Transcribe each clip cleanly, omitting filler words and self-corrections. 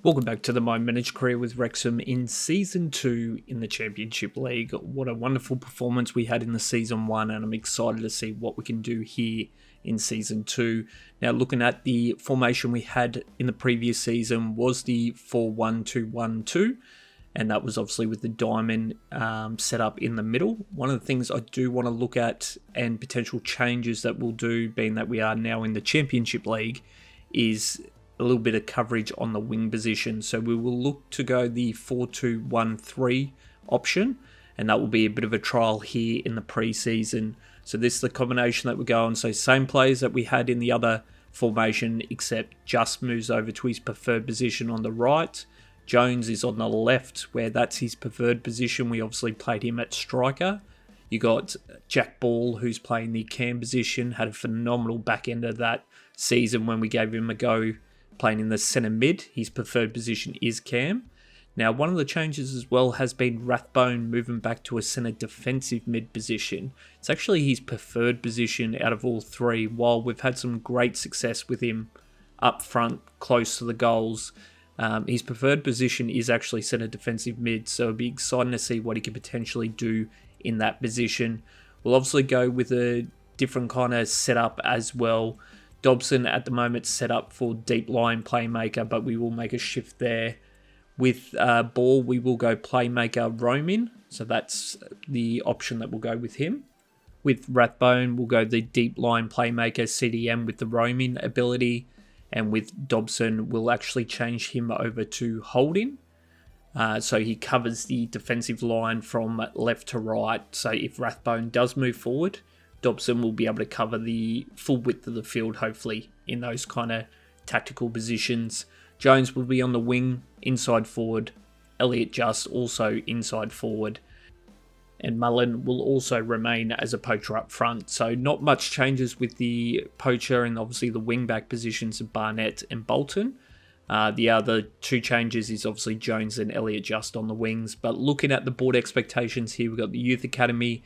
Welcome back to the My Managed Career with Wrexham in Season 2 in the Championship League. What a wonderful performance we had in the Season 1, and I'm excited to see what we can do here in Season 2. Now, looking at the formation we had in the previous season was the 4-1-2-1-2, and that was obviously with the diamond set up in the middle. One of the things I do want to look at and potential changes that we'll do, being that we are now in the Championship League, is a little bit of coverage on the wing position. So we will look to go the 4-2-1-3 option, and that will be a bit of a trial here in the pre-season. So this is the combination that we go on. So same players that we had in the other formation, except Just moves over to his preferred position on the right. Jones is on the left, where that's his preferred position. We obviously played him at striker. You got Jack Ball, who's playing the cam position, had a phenomenal back end of that season when we gave him a go playing in the centre mid. His preferred position is cam. Now, one of the changes as well has been Rathbone moving back to a centre defensive mid position. It's actually his preferred position out of all three, while we've had some great success with him up front, close to the goals. His preferred position is actually centre defensive mid, so it'll be exciting to see what he can potentially do in that position. We'll obviously go with a different kind of setup as well. Dobson at the moment set up for deep line playmaker, but we will make a shift there. With Ball, we will go playmaker roaming, so that's the option that we'll go with him. With Rathbone, we'll go the deep line playmaker CDM with the roaming ability, and with Dobson, we'll actually change him over to holding. So he covers the defensive line from left to right, so if Rathbone does move forward, Dobson will be able to cover the full width of the field, hopefully, in those kind of tactical positions. Jones will be on the wing, inside forward. Elliott Just also inside forward. And Mullen will also remain as a poacher up front. So not much changes with the poacher and obviously the wing-back positions of Barnett and Bolton. The other two changes is obviously Jones and Elliott Just on the wings. But looking at the board expectations here, we've got the Youth Academy.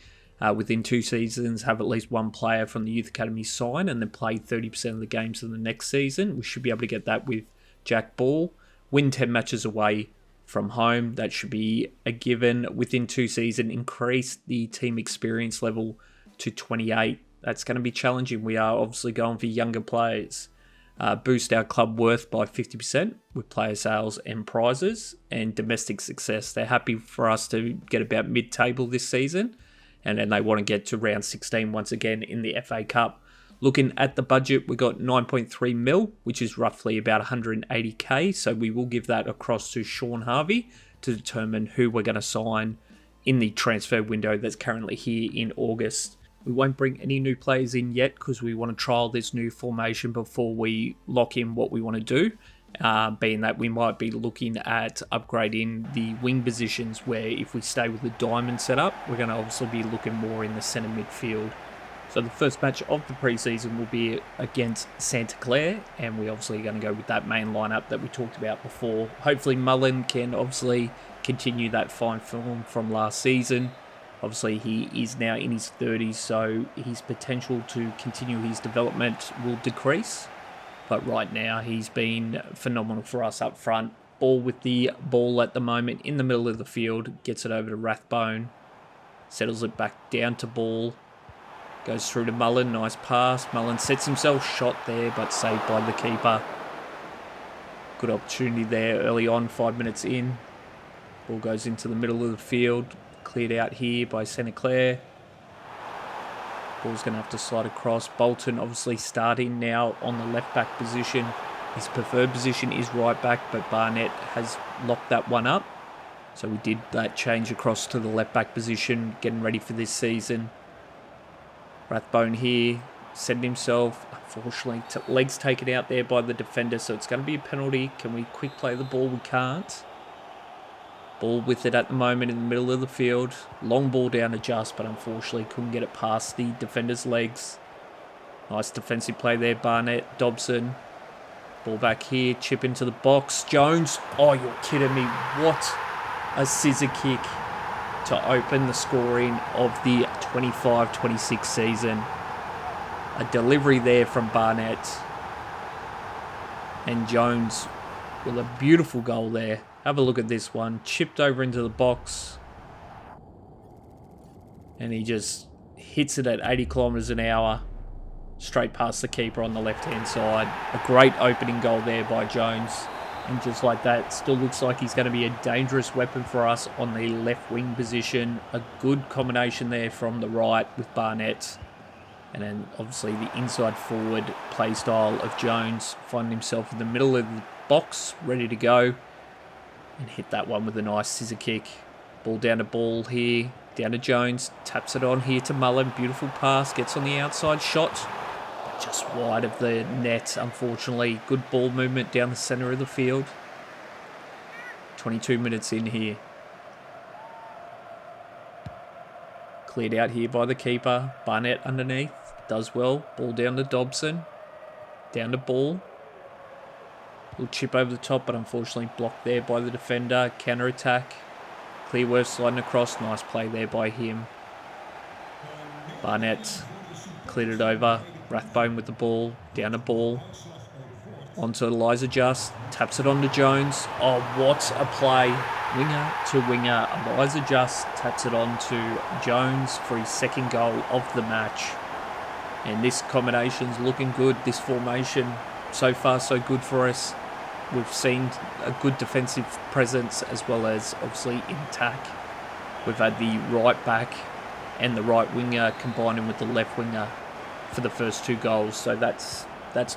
Within 2 seasons, have at least one player from the Youth Academy sign and then play 30% of the games in the next season. We should be able to get that with Jack Ball. Win 10 matches away from home. That should be a given. Within 2 seasons, increase the team experience level to 28. That's going to be challenging. We are obviously going for younger players. Boost our club worth by 50% with player sales and prizes. And domestic success. They're happy for us to get about mid-table this season. And then they want to get to round 16 once again in the FA Cup. Looking at the budget, we got 9.3 mil, which is roughly about 180k. So we will give that across to Sean Harvey to determine who we're going to sign in the transfer window that's currently here in August. We won't bring any new players in yet because we want to trial this new formation before we lock in what we want to do. Being that we might be looking at upgrading the wing positions, where if we stay with the diamond setup, we're going to obviously be looking more in the centre midfield. So the first match of the preseason will be against Santa Clare, and we're obviously going to go with that main lineup that we talked about before. Hopefully Mullen can obviously continue that fine form from last season. Obviously he is now in his 30s, so his potential to continue his development will decrease. But right now, he's been phenomenal for us up front. Ball with the ball at the moment in the middle of the field. Gets it over to Rathbone. Settles it back down to Ball. Goes through to Mullen. Nice pass. Mullen sets himself. Shot there, but saved by the keeper. Good opportunity there early on, 5 minutes in. Ball goes into the middle of the field. Cleared out here by Santa Clare. Ball's going to have to slide across. Bolton obviously starting now on the left back position. His preferred position is right back, but Barnett has locked that one up. So we did that change across to the left back position, getting ready for this season. Rathbone here, setting himself. Unfortunately, legs taken out there by the defender, so it's going to be a penalty. Can we quick play the ball? We can't. Ball with it at the moment in the middle of the field. Long ball down to Just, but unfortunately couldn't get it past the defender's legs. Nice defensive play there, Barnett, Dobson. Ball back here, chip into the box. Jones, oh, you're kidding me. What a scissor kick to open the scoring of the 25-26 season. A delivery there from Barnett. And Jones with a beautiful goal there. Have a look at this one. Chipped over into the box. And he just hits it at 80 kilometers an hour. Straight past the keeper on the left-hand side. A great opening goal there by Jones. And just like that, still looks like he's going to be a dangerous weapon for us on the left wing position. A good combination there from the right with Barnett. And then obviously the inside forward play style of Jones. Finding himself in the middle of the box, ready to go. And hit that one with a nice scissor kick. Ball down to Ball here. Down to Jones. Taps it on here to Mullen. Beautiful pass. Gets on the outside shot. Just wide of the net, unfortunately. Good ball movement down the centre of the field. 22 minutes in here. Cleared out here by the keeper. Barnett underneath. Does well. Ball down to Dobson. Down to Ball. Little chip over the top, but unfortunately blocked there by the defender. Counter attack. Clearworth sliding across. Nice play there by him. Barnett cleared it over. Rathbone with the ball. Down to Ball. Onto Eliza Just. Taps it on to Jones. Oh, what a play. Winger to winger. Eliza Just taps it on to Jones for his second goal of the match. And this combination's looking good. This formation, so far so good for us. We've seen a good defensive presence as well as obviously in attack. We've had the right back and the right winger combining with the left winger for the first two goals. So that's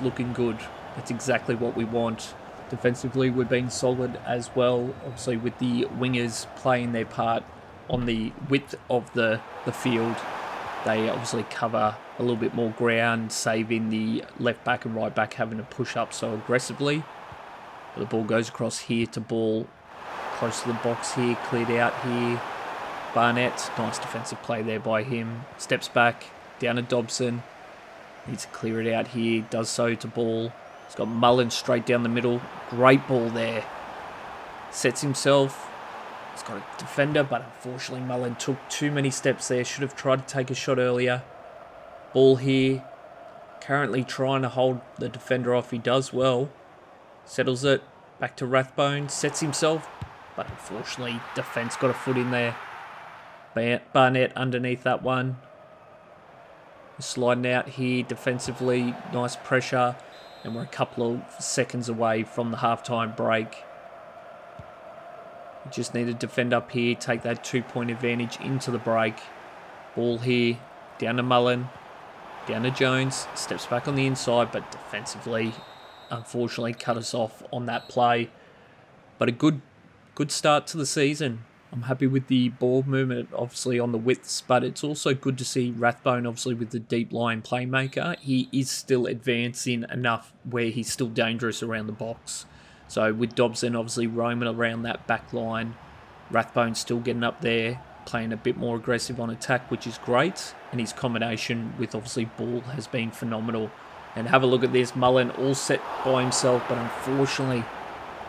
looking good. That's exactly what we want. Defensively, we've been solid as well. Obviously, with the wingers playing their part on the width of the field, they obviously cover a little bit more ground, saving the left back and right back having to push up so aggressively. But the ball goes across here to Ball. Close to the box here, cleared out here. Barnett, nice defensive play there by him. Steps back, down to Dobson. Needs to clear it out here, does so to Ball. He's got Mullen straight down the middle. Great ball there. Sets himself. He's got a defender, but unfortunately Mullen took too many steps there. Should have tried to take a shot earlier. Ball here. Currently trying to hold the defender off. He does well. Settles it. Back to Rathbone. Sets himself. But unfortunately, defence got a foot in there. Barnett underneath that one. Sliding out here defensively. Nice pressure. And we're a couple of seconds away from the halftime break. We just need to defend up here. Take that 2-point advantage into the break. Ball here. Down to Mullen. Down to Jones. Steps back on the inside. But defensively, unfortunately, cut us off on that play. But a good start to the season. I'm happy with the ball movement, obviously, on the widths, but it's also good to see Rathbone, obviously, with the deep line playmaker. He is still advancing enough where he's still dangerous around the box. So with Dobson, obviously, roaming around that back line, Rathbone still getting up there, playing a bit more aggressive on attack, which is great. And his combination with, obviously, Ball has been phenomenal. And have a look at this. Mullen all set by himself, but unfortunately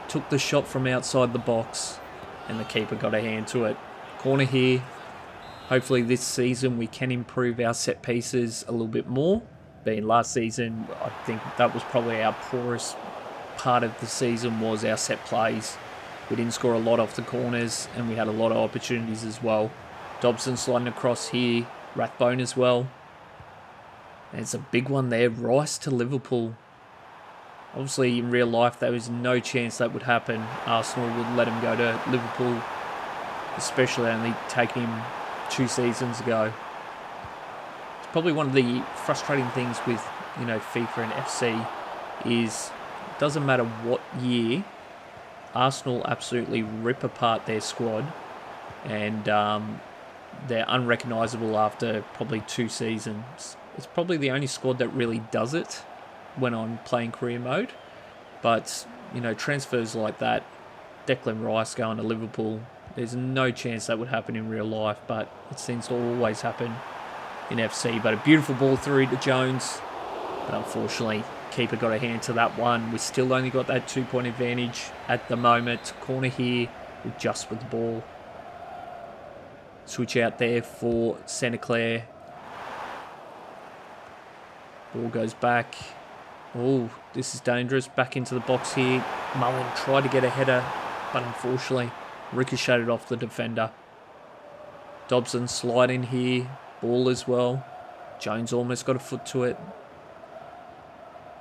took the shot from outside the box. And the keeper got a hand to it. Corner here. Hopefully this season we can improve our set pieces a little bit more. Being last season, I think that was probably our poorest part of the season was our set plays. We didn't score a lot off the corners and we had a lot of opportunities as well. Dobson sliding across here. Rathbone as well. And it's a big one there. Rice to Liverpool. Obviously, in real life, there was no chance that would happen. Arsenal would let him go to Liverpool, especially only taking him 2 seasons ago. It's probably one of the frustrating things with, FIFA and FC is it doesn't matter what year, Arsenal absolutely rip apart their squad and they're unrecognisable after probably 2 seasons. It's probably the only squad that really does it when I'm playing career mode. But, transfers like that, Declan Rice going to Liverpool, there's no chance that would happen in real life, but it seems to always happen in FC. But a beautiful ball through to Jones. But unfortunately, keeper got a hand to that one. We still only got that 2-point advantage at the moment. Corner here, with Just with the ball. Switch out there for Santa Clare. Ball goes back. Oh, this is dangerous. Back into the box here. Mullen tried to get a header, but unfortunately ricocheted off the defender. Dobson sliding here. Ball as well. Jones almost got a foot to it.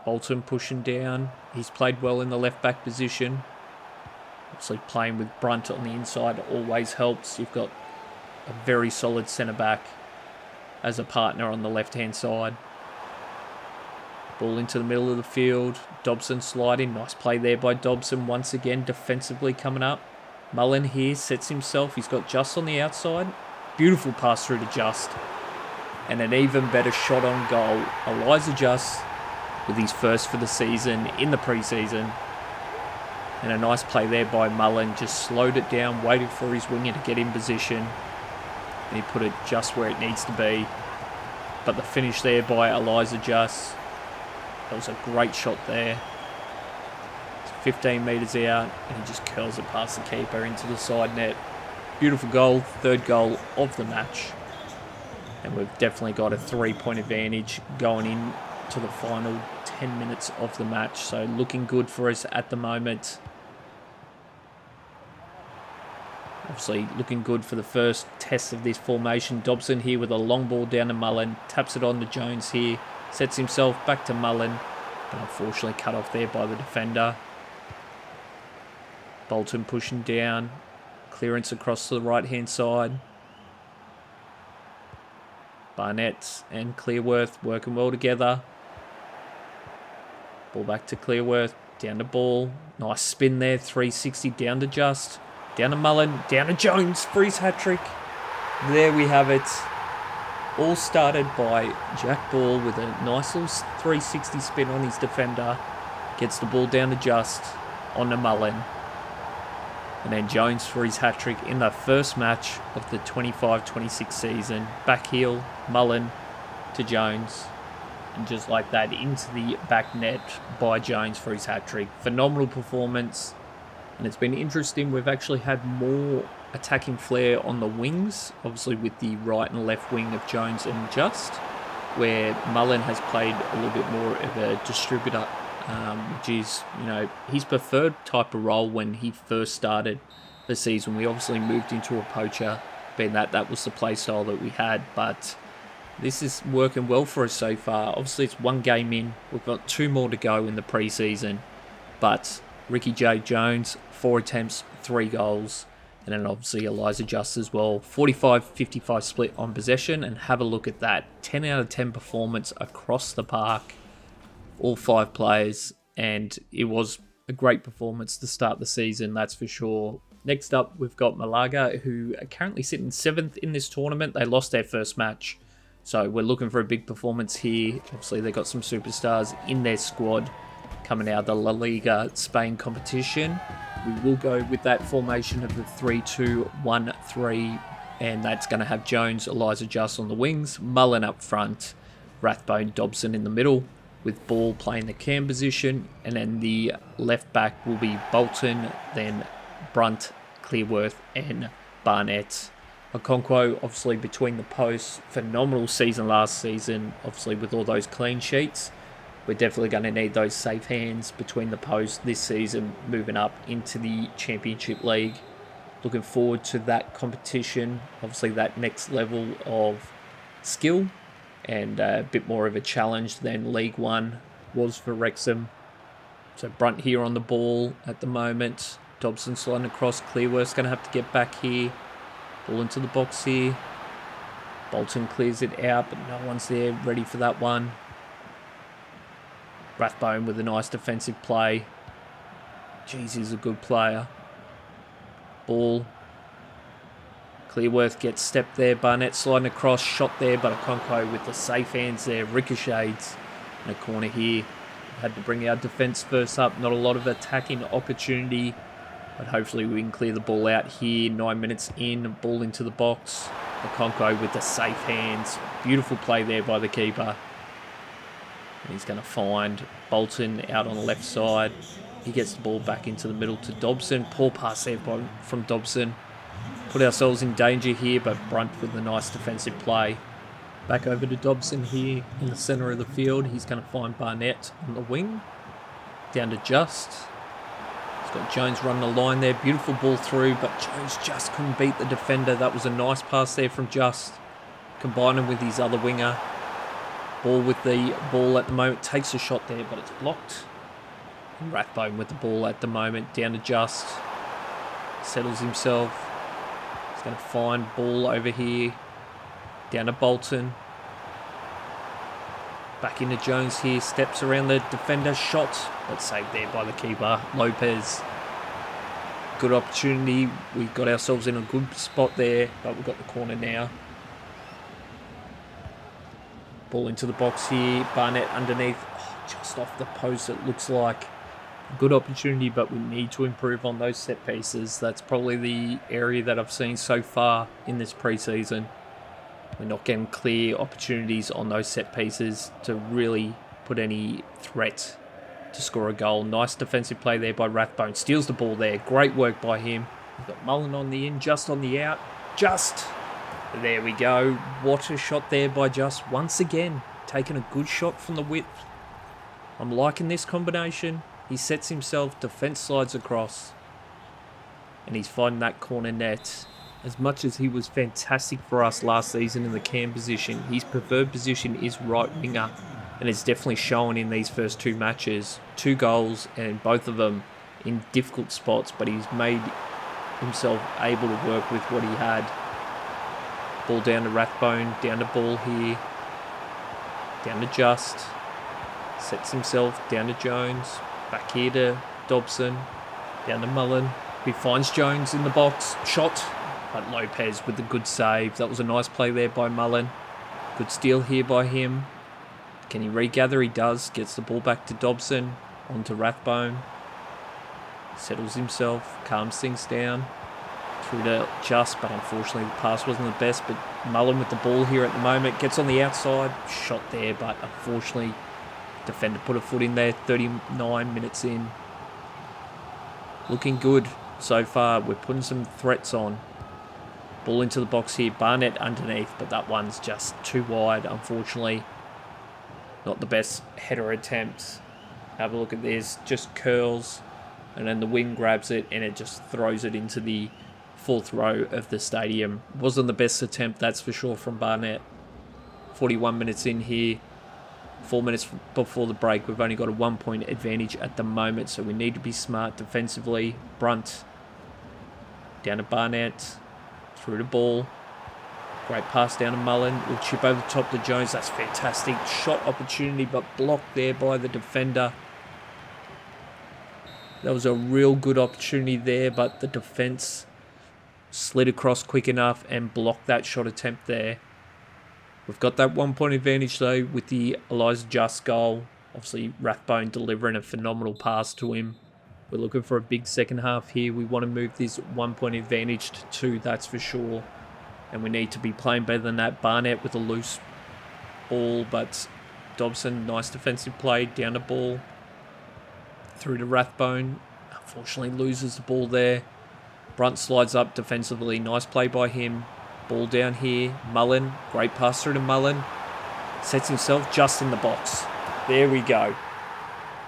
Bolton pushing down. He's played well in the left back position. Obviously playing with Brunt on the inside always helps. You've got a very solid centre back as a partner on the left hand side. Ball into the middle of the field. Dobson sliding. Nice play there by Dobson. Once again, defensively coming up. Mullen here sets himself. He's got Just on the outside. Beautiful pass through to Just. And an even better shot on goal. Eliza Just with his first for the season in the pre-season. And a nice play there by Mullen. Just slowed it down, waited for his winger to get in position. And he put it just where it needs to be. But the finish there by Eliza Just. That was a great shot there. It's 15 metres out, and he just curls it past the keeper into the side net. Beautiful goal, third goal of the match. And we've definitely got a 3-point advantage going in to the final 10 minutes of the match. So looking good for us at the moment. Obviously looking good for the first test of this formation. Dobson here with a long ball down to Mullen. Taps it on to Jones here. Sets himself back to Mullen, but unfortunately cut off there by the defender. Bolton pushing down. Clearance across to the right-hand side. Barnett and Clearworth working well together. Ball back to Clearworth. Down to Ball. Nice spin there. 360 down to Just. Down to Mullen. Down to Jones for his hat-trick. There we have it. All started by Jack Ball with a nice little 360 spin on his defender. Gets the ball down to Just, on to Mullen. And then Jones for his hat-trick in the first match of the 25-26 season. Back heel, Mullen to Jones. And just like that, into the back net by Jones for his hat-trick. Phenomenal performance. And it's been interesting. We've actually had more attacking flair on the wings, obviously with the right and left wing of Jones and Just, where Mullen has played a little bit more of a distributor, which is, his preferred type of role when he first started the season. We obviously moved into a poacher, being that was the play style that we had, but this is working well for us so far. Obviously it's one game in, we've got 2 more to go in the pre-season, but Ricky J. Jones, 4 attempts, 3 goals. And then obviously Eliza Just as well. 45-55 split on possession. And have a look at that. 10 out of 10 performance across the park. All 5 players. And it was a great performance to start the season, that's for sure. Next up, we've got Malaga, who are currently sitting 7th in this tournament. They lost their first match. So we're looking for a big performance here. Obviously, they've got some superstars in their squad coming out of the La Liga Spain competition. We will go with that formation of the 3-2-1-3, and that's going to have Jones, Eliza Just on the wings, Mullen up front, Rathbone, Dobson in the middle, with Ball playing the cam position, and then the left back will be Bolton, then Brunt, Clearworth, and Barnett. Okonkwo, obviously between the posts, phenomenal season last season, obviously with all those clean sheets. We're definitely going to need those safe hands between the posts this season, moving up into the Championship League. Looking forward to that competition. Obviously, that next level of skill and a bit more of a challenge than League One was for Wrexham. So Brunt here on the ball at the moment. Dobson sliding across. Clearworth's going to have to get back here. Ball into the box here. Bolton clears it out, but no one's there ready for that one. Rathbone with a nice defensive play. Jeez, he's a good player. Ball. Clearworth gets stepped there. Barnett sliding across. Shot there, but Okonkwo with the safe hands there. Ricochets in a corner here. Had to bring our defence first up. Not a lot of attacking opportunity, but hopefully we can clear the ball out here. 9 minutes in. Ball into the box. Okonkwo with the safe hands. Beautiful play there by the keeper. And he's going to find Bolton out on the left side. He gets the ball back into the middle to Dobson. Poor pass there from Dobson. Put ourselves in danger here, but Brunt with a nice defensive play. Back over to Dobson here in the centre of the field. He's going to find Barnett on the wing. Down to Just. He's got Jones running the line there. Beautiful ball through, but Jones just couldn't beat the defender. That was a nice pass there from Just. Combining with his other winger. Ball with the ball at the moment. Takes a shot there, but it's blocked. And Rathbone with the ball at the moment. Down to Just. Settles himself. He's going to find ball over here. Down to Bolton. Back into Jones here. Steps around the defender. Shot. But saved there by the keeper. Lopez. Good opportunity. We got ourselves in a good spot there. But we've got the corner now. Ball into the box here. Barnett underneath. Oh, just off the post it looks like. Good opportunity, but we need to improve on those set pieces. That's probably the area that I've seen so far in this pre-season. We're not getting clear opportunities on those set pieces to really put any threat to score a goal. Nice defensive play there by Rathbone. Steals the ball there. Great work by him. We've got Mullen on the in, Just on the out. Just. There we go. What a shot there by Just. Once again, taking a good shot from the width. I'm liking this combination. He sets himself, defence slides across. And he's finding that corner net. As much as he was fantastic for us last season in the cam position, his preferred position is right winger. And it's definitely shown in these first two matches. 2 goals, and both of them in difficult spots. But he's made himself able to work with what he had. Ball down to Rathbone, down to Ball here. Down to Just. Sets himself, down to Jones. Back here to Dobson. Down to Mullen. He finds Jones in the box. Shot. But Lopez with the good save. That was a nice play there by Mullen. Good steal here by him. Can he regather? He does. Gets the ball back to Dobson. On to Rathbone. Settles himself. Calms things down. Through to Just, but unfortunately the pass wasn't the best. But Mullen with the ball here at the moment. Gets on the outside. Shot there, but unfortunately defender put a foot in there. 39 minutes in. Looking good so far. We're putting some threats on. Ball into the box here. Barnett underneath, but that one's just too wide, unfortunately. Not the best header attempt. Have a look at this. Just curls, and then the wing grabs it, and it just throws it into the 4th row of the stadium. Wasn't the best attempt, that's for sure, from Barnett. 41 minutes in here. 4 minutes before the break. We've only got a 1-point advantage at the moment, so we need to be smart defensively. Brunt. Down to Barnett. Through the ball. Great pass down to Mullen. We'll chip over the top to Jones. That's fantastic. Shot opportunity, but blocked there by the defender. That was a real good opportunity there, but the defence slid across quick enough and blocked that shot attempt there. We've got that 1-point advantage though with the Elijah Just goal. Obviously Rathbone delivering a phenomenal pass to him. We're looking for a big second half here. We want to move this 1-point advantage to 2, that's for sure. And we need to be playing better than that. Barnett with a loose ball, but Dobson, nice defensive play, down the ball. Through to Rathbone. Unfortunately loses the ball there. Brunt slides up defensively. Nice play by him. Ball down here. Mullen. Great pass through to Mullen. Sets himself just in the box. There we go.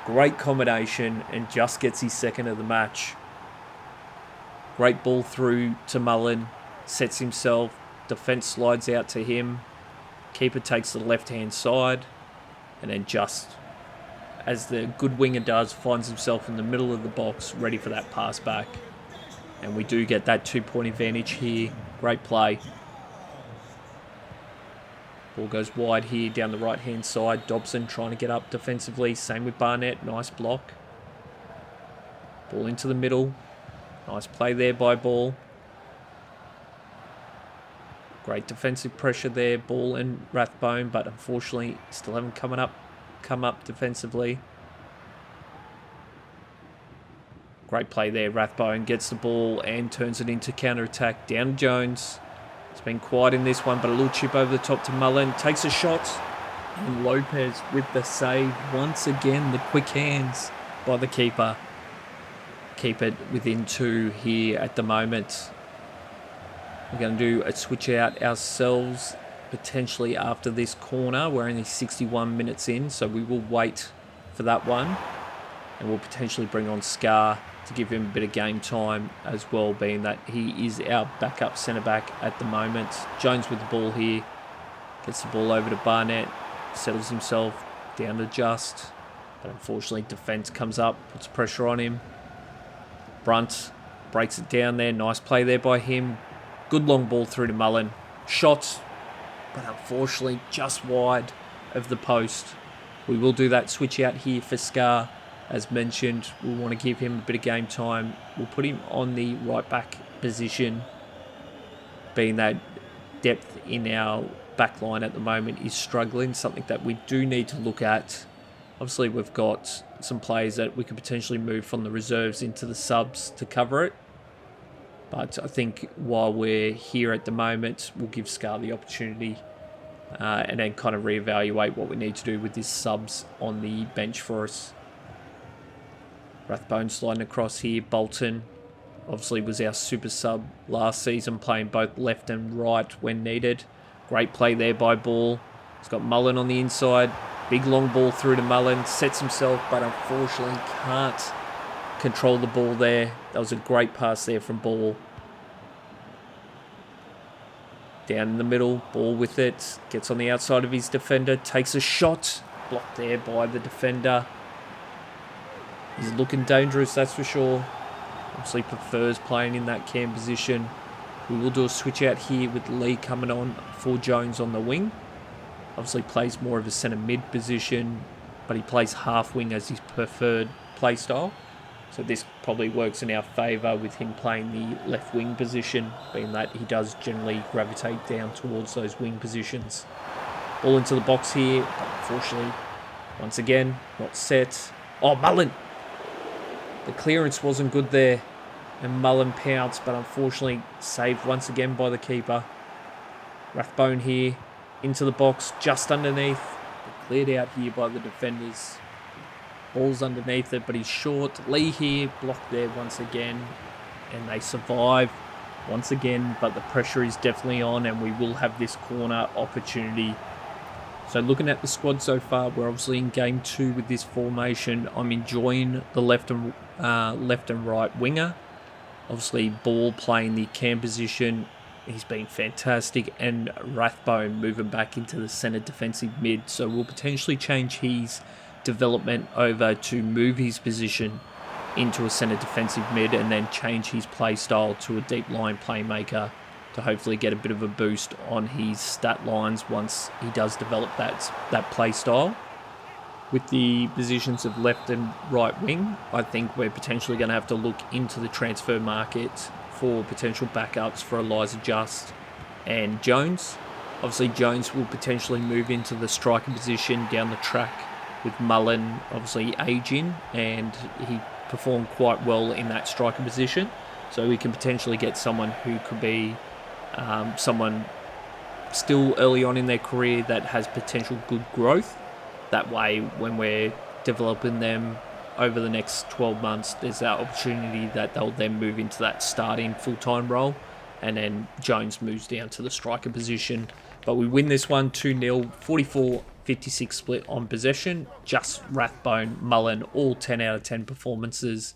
Great combination, and Just gets his 2nd of the match. Great ball through to Mullen. Sets himself. Defence slides out to him. Keeper takes the left-hand side. And then Just, as the good winger does, finds himself in the middle of the box, ready for that pass back. And we do get that 2-point advantage here. Great play. Ball goes wide here down the right-hand side. Dobson trying to get up defensively. Same with Barnett. Nice block. Ball into the middle. Nice play there by Ball. Great defensive pressure there. Ball and Rathbone, but unfortunately still haven't come up defensively. Great play there. Rathbone gets the ball and turns it into counter-attack. Down to Jones. It's been quiet in this one, but a little chip over the top to Mullen. Takes a shot. And Lopez with the save. Once again, the quick hands by the keeper. Keep it within 2 here at the moment. We're going to do a switch out ourselves potentially after this corner. We're only 61 minutes in, so we will wait for that one. And we'll potentially bring on Scar to give him a bit of game time as well, being that he is our backup centre-back at the moment. Jones with the ball here. Gets the ball over to Barnett. Settles himself down to Just. But unfortunately, defence comes up, puts pressure on him. Brunt breaks it down there. Nice play there by him. Good long ball through to Mullen. Shot, but unfortunately just wide of the post. We will do that switch out here for Scar. As mentioned, we want to give him a bit of game time. We'll put him on the right back position, being that depth in our back line at the moment is struggling, something that we do need to look at. Obviously, we've got some players that we could potentially move from the reserves into the subs to cover it. But I think while we're here at the moment, we'll give Scar the opportunity and then kind of reevaluate what we need to do with these subs on the bench for us. Rathbone sliding across here. Bolton obviously was our super sub last season, playing both left and right when needed. Great play there by Ball. He's got Mullen on the inside. Big long ball through to Mullen. Sets himself, but unfortunately can't control the ball there. That was a great pass there from Ball. Down in the middle, Ball with it. Gets on the outside of his defender. Takes a shot. Blocked there by the defender. He's looking dangerous, that's for sure. Obviously prefers playing in that cam position. We will do a switch out here with Lee coming on for Jones on the wing. Obviously plays more of a centre mid position, but he plays half wing as his preferred play style. So this probably works in our favour with him playing the left wing position, being that he does generally gravitate down towards those wing positions. Ball into the box here, but unfortunately, once again, not set. Oh, Mullen! The clearance wasn't good there, and Mullen pounced, but unfortunately saved once again by the keeper. Rathbone here, into the box, just underneath. Cleared out here by the defenders. Ball's underneath it, but he's short. Lee here, blocked there once again, and they survive once again, but the pressure is definitely on, and we will have this corner opportunity. So looking at the squad so far, we're obviously in game 2 with this formation. I'm enjoying the left and right winger. Obviously, Ball playing the cam position. He's been fantastic. And Rathbone moving back into the centre defensive mid. So we'll potentially change his development over to move his position into a centre defensive mid and then change his play style to a deep line playmaker to hopefully get a bit of a boost on his stat lines once he does develop that play style. With the positions of left and right wing, I think we're potentially going to have to look into the transfer market for potential backups for Eliza Just and Jones. Obviously, Jones will potentially move into the striker position down the track with Mullen obviously aging, and he performed quite well in that striker position. So we can potentially get someone who could be someone still early on in their career that has potential good growth. That way, when we're developing them over the next 12 months, there's that opportunity that they'll then move into that starting full-time role, and then Jones moves down to the striker position. But we win this one 2-0, 44-56 split on possession. Just Rathbone, Mullen, all 10 out of 10 performances.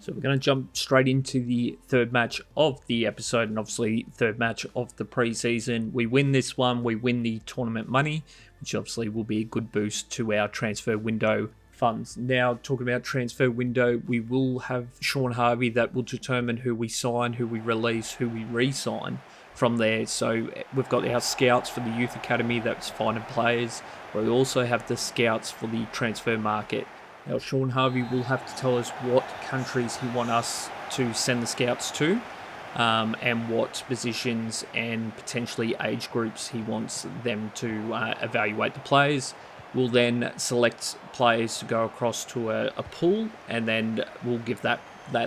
So we're going to jump straight into the third match of the episode, and obviously third match of the preseason. We win this one, we win the tournament money, which obviously will be a good boost to our transfer window funds. Now, talking about transfer window, we will have Sean Harvey that will determine who we sign, who we release, who we re-sign from there. So we've got our scouts for the youth academy that's finding players, but we also have the scouts for the transfer market. Now, Sean Harvey will have to tell us what countries he wants us to send the scouts to, and what positions and potentially age groups he wants them to evaluate the players. We'll then select players to go across to a pool, and then we'll give that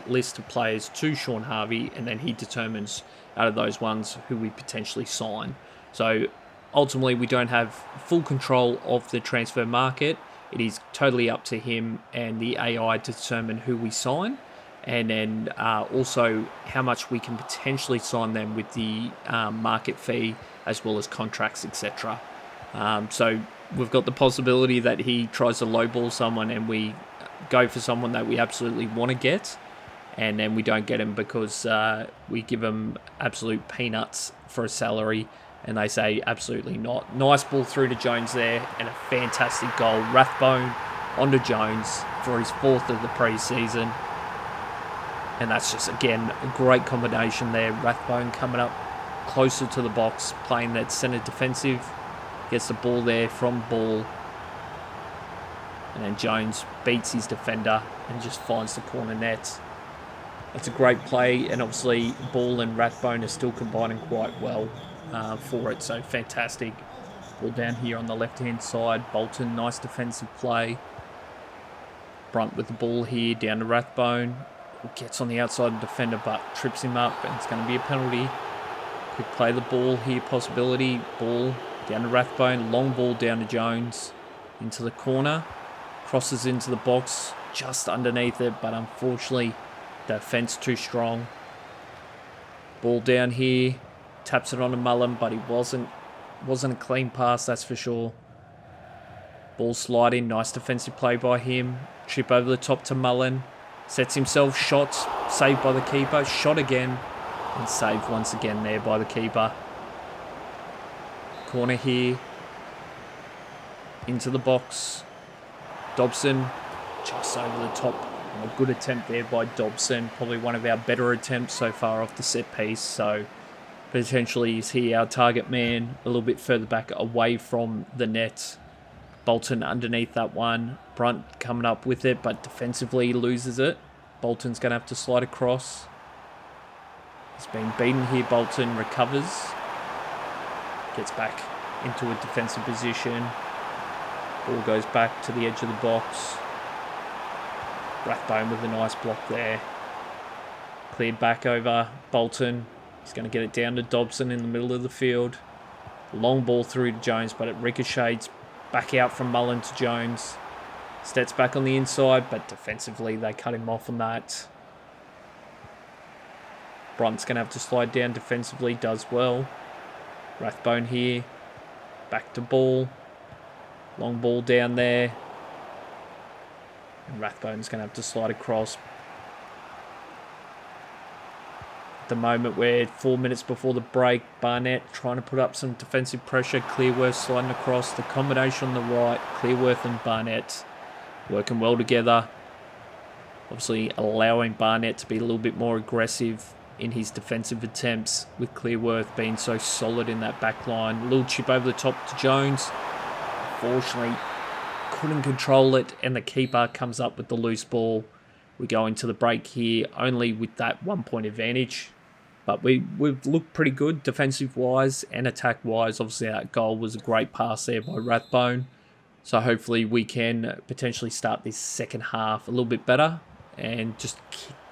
list of players to Sean Harvey, and then he determines out of those ones who we potentially sign. So ultimately, we don't have full control of the transfer market. It is totally up to him and the AI to determine who we sign. and then also how much we can potentially sign them with the market fee as well as contracts, etc. So we've got the possibility that he tries to lowball someone and we go for someone that we absolutely want to get, and then we don't get him because we give him absolute peanuts for a salary, and they say absolutely not. Nice ball through to Jones there, and a fantastic goal. Rathbone onto Jones for his 4th of the pre-season. And that's just, again, a great combination there. Rathbone coming up closer to the box, playing that centre defensive. Gets the ball there from Ball. And then Jones beats his defender and just finds the corner net. It's a great play, and obviously Ball and Rathbone are still combining quite well for it, so fantastic. Ball down here on the left-hand side. Bolton, nice defensive play. Brunt with the ball here, down to Rathbone. Gets on the outside of the defender, but trips him up, and it's going to be a penalty. Could play the ball here, possibility. Ball down to Rathbone. Long ball down to Jones. Into the corner. Crosses into the box, just underneath it, but unfortunately, defense too strong. Ball down here. Taps it on to Mullen, but he wasn't a clean pass, that's for sure. Ball sliding, nice defensive play by him. Chip over the top to Mullen. Sets himself, shots, saved by the keeper. Shot again, and saved once again there by the keeper. Corner here. Into the box. Dobson, just over the top. A good attempt there by Dobson. Probably one of our better attempts so far off the set piece. So potentially is he our target man a little bit further back away from the net. Bolton underneath that one. Brunt coming up with it, but defensively loses it. Bolton's going to have to slide across. He's been beaten here. Bolton recovers. Gets back into a defensive position. Ball goes back to the edge of the box. Rathbone with a nice block there. Cleared back over Bolton. He's going to get it down to Dobson in the middle of the field. Long ball through to Jones, but it ricochets back out from Mullen to Jones. Steps back on the inside, but defensively they cut him off on that. Brunt's going to have to slide down defensively, does well. Rathbone here. Back to Ball. Long ball down there. And Rathbone's going to have to slide across. At the moment, we're 4 minutes before the break. Barnett trying to put up some defensive pressure. Clearworth sliding across. The combination on the right. Clearworth and Barnett working well together. Obviously allowing Barnett to be a little bit more aggressive in his defensive attempts, with Clearworth being so solid in that back line. A little chip over the top to Jones. Unfortunately, couldn't control it, and the keeper comes up with the loose ball. We go into the break here only with that 1 point advantage. But we've looked pretty good defensive-wise and attack-wise. Obviously, that goal was a great pass there by Rathbone. So hopefully we can potentially start this second half a little bit better and just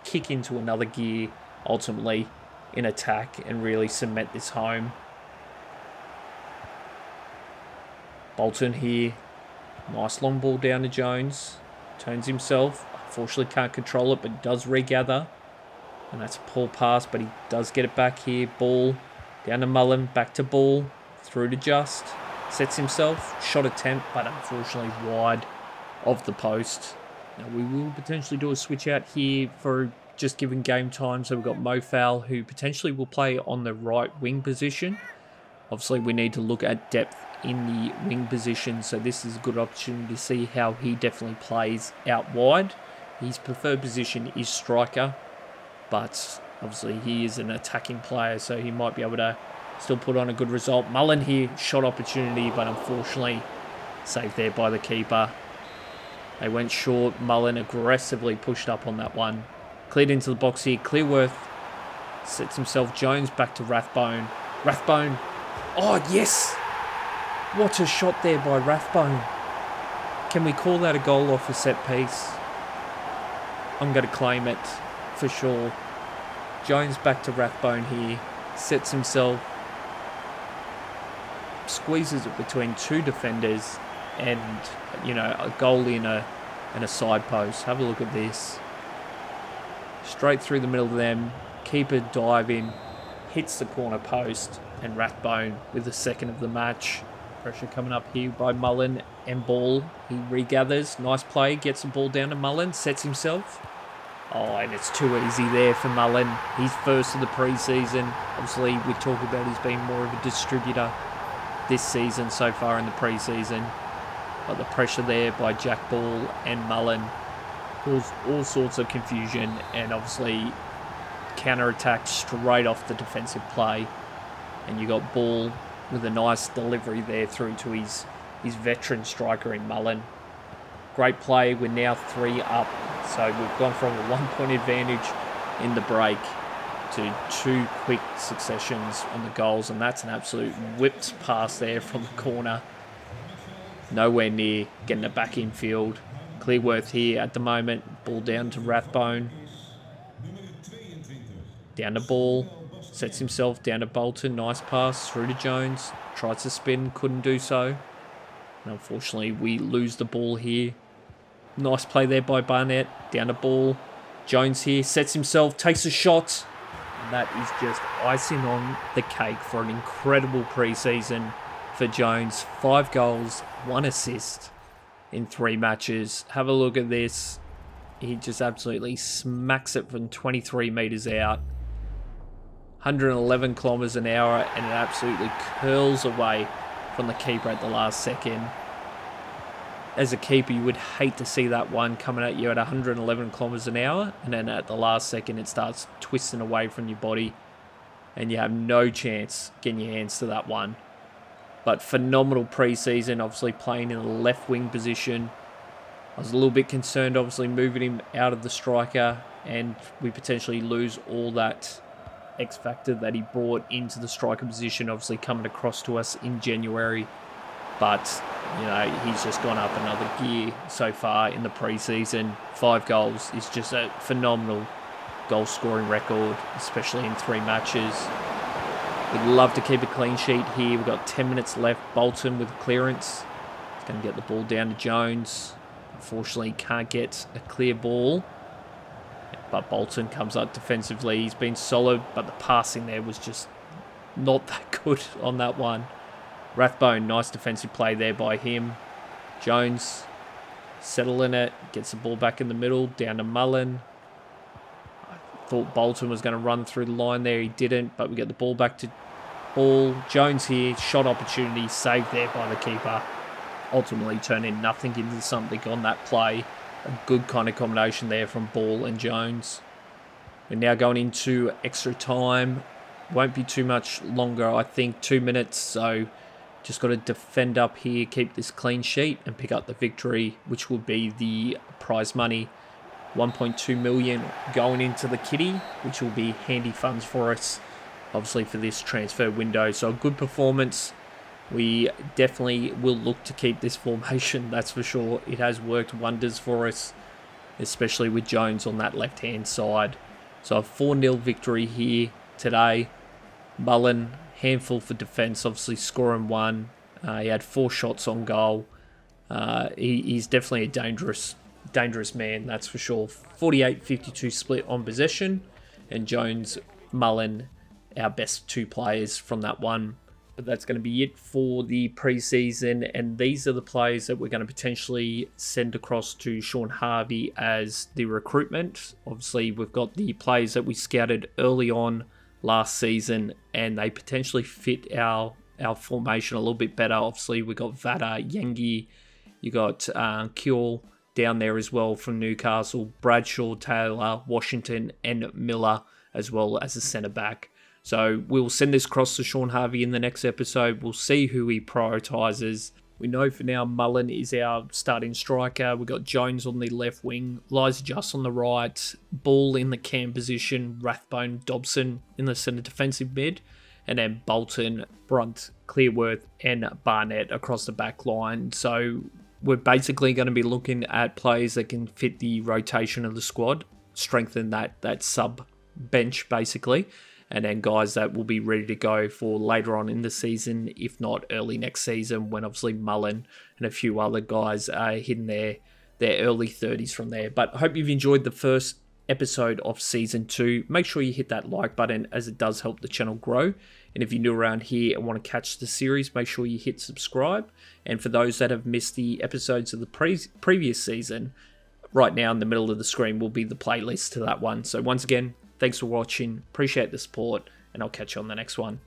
kick into another gear, ultimately, in attack and really cement this home. Bolton here. Nice long ball down to Jones. Turns himself. Unfortunately can't control it, but does regather. And that's a poor pass, but he does get it back here. Ball down to Mullen. Back to Ball. Through to Just. Sets himself. Shot attempt, but unfortunately wide of the post. Now we will potentially do a switch out here for just giving game time. So we've got Mofal, who potentially will play on the right wing position. Obviously we need to look at depth in the wing position, so this is a good opportunity to see how he definitely plays out wide. His preferred position is striker, but obviously he is an attacking player, so he might be able to still put on a good result. Mullen here, shot opportunity, but unfortunately saved there by the keeper. They went short. Mullen aggressively pushed up on that one. Cleared into the box here. Clearworth sets himself. Jones back to Rathbone. Rathbone. Oh, yes! What a shot there by Rathbone. Can we call that a goal off a set piece? I'm going to claim it for sure. Jones back to Rathbone here. Sets himself. Squeezes it between two defenders and, a goal in a side post. Have a look at this. straight through the middle of them. Keeper diving, hits the corner post, and Rathbone with the second of the match. Pressure coming up here by Mullen and ball. He regathers. Nice play. Gets the ball down to Mullen. Sets himself. Oh, and it's too easy there for Mullen. He's first of the pre-season. Obviously, we talk about he's been more of a distributor this season so far in the pre-season. But the pressure there by Jack Ball and Mullen caused all sorts of confusion and obviously counter-attack straight off the defensive play. And you got Ball with a nice delivery there through to his veteran striker in Mullen. Great play. We're now 3 up. So we've gone from a 1-point advantage in the break to 2 quick successions on the goals. And that's an absolute whipped pass there from the corner. Nowhere near getting it back in field. Clearworth here at the moment. Ball down to Rathbone. Down the ball. Sets himself down to Bolton. Nice pass through to Jones. Tries to spin. Couldn't do so. And unfortunately, we lose the ball here. Nice play there by Barnett. Down the ball. Jones here. Sets himself. Takes a shot. And that is just icing on the cake for an incredible pre-season for Jones. 5 goals, 1 assist in 3 matches. Have a look at this. He just absolutely smacks it from 23 metres out. 111 kilometres an hour, and it absolutely curls away from the keeper at the last second. As a keeper, you would hate to see that one coming at you at 111 kilometres an hour, and then at the last second, it starts twisting away from your body, and you have no chance getting your hands to that one. But phenomenal pre-season, obviously playing in the left wing position. I was a little bit concerned, obviously, moving him out of the striker, and we potentially lose all that X factor that he brought into the striker position, obviously coming across to us in January. But, you know, he's just gone up another gear so far in the pre-season. 5 goals is just a phenomenal goal-scoring record, especially in 3 matches. We'd love to keep a clean sheet here. We've got 10 minutes left. Bolton with clearance. He's going to get the ball down to Jones. Unfortunately, can't get a clear ball. But Bolton comes up defensively. He's been solid, but the passing there was just not that good on that one. Rathbone, nice defensive play there by him. Jones settling it, gets the ball back in the middle, down to Mullen. I thought Bolton was going to run through the line there. He didn't, but we get the ball back to Ball. Jones here, shot opportunity, saved there by the keeper. Ultimately turning nothing into something on that play. A good kind of combination there from Ball and Jones. We're now going into extra time. Won't be too much longer, I think 2 minutes. So just got to defend up here, keep this clean sheet and pick up the victory, which will be the prize money. 1.2 million going into the kitty, which will be handy funds for us, obviously for this transfer window. So a good performance. We definitely will look to keep this formation, that's for sure. It has worked wonders for us, especially with Jones on that left-hand side. So a 4-0 victory here today. Mullen, handful for defence, obviously scoring 1. He had 4 shots on goal. He's definitely a dangerous man, that's for sure. 48-52 split on possession. And Jones, Mullen, our best 2 players from that one. But that's going to be it for the pre-season, and these are the players that we're going to potentially send across to Sean Harvey as the recruitment. Obviously, we've got the players that we scouted early on last season, and they potentially fit our formation a little bit better. Obviously, we got Vada, Yengi, you got Kjell down there as well from Newcastle, Bradshaw, Taylor, Washington, and Miller, as well as a centre-back. So we'll send this across to Sean Harvey in the next episode. We'll see who he prioritises. We know for now Mullen is our starting striker. We've got Jones on the left wing, Liza Just on the right, Ball in the cam position, Rathbone, Dobson in the centre defensive mid, and then Bolton, Brunt, Clearworth, and Barnett across the back line. So we're basically going to be looking at players that can fit the rotation of the squad, strengthen that sub bench basically. And then guys that will be ready to go for later on in the season, if not early next season, when obviously Mullen and a few other guys are hitting their early 30s from there. But I hope you've enjoyed the first episode of Season 2. Make sure you hit that like button as it does help the channel grow. And if you're new around here and want to catch the series, make sure you hit subscribe. And for those that have missed the episodes of the previous season, right now in the middle of the screen will be the playlist to that one. So once again, thanks for watching, appreciate the support, and I'll catch you on the next one.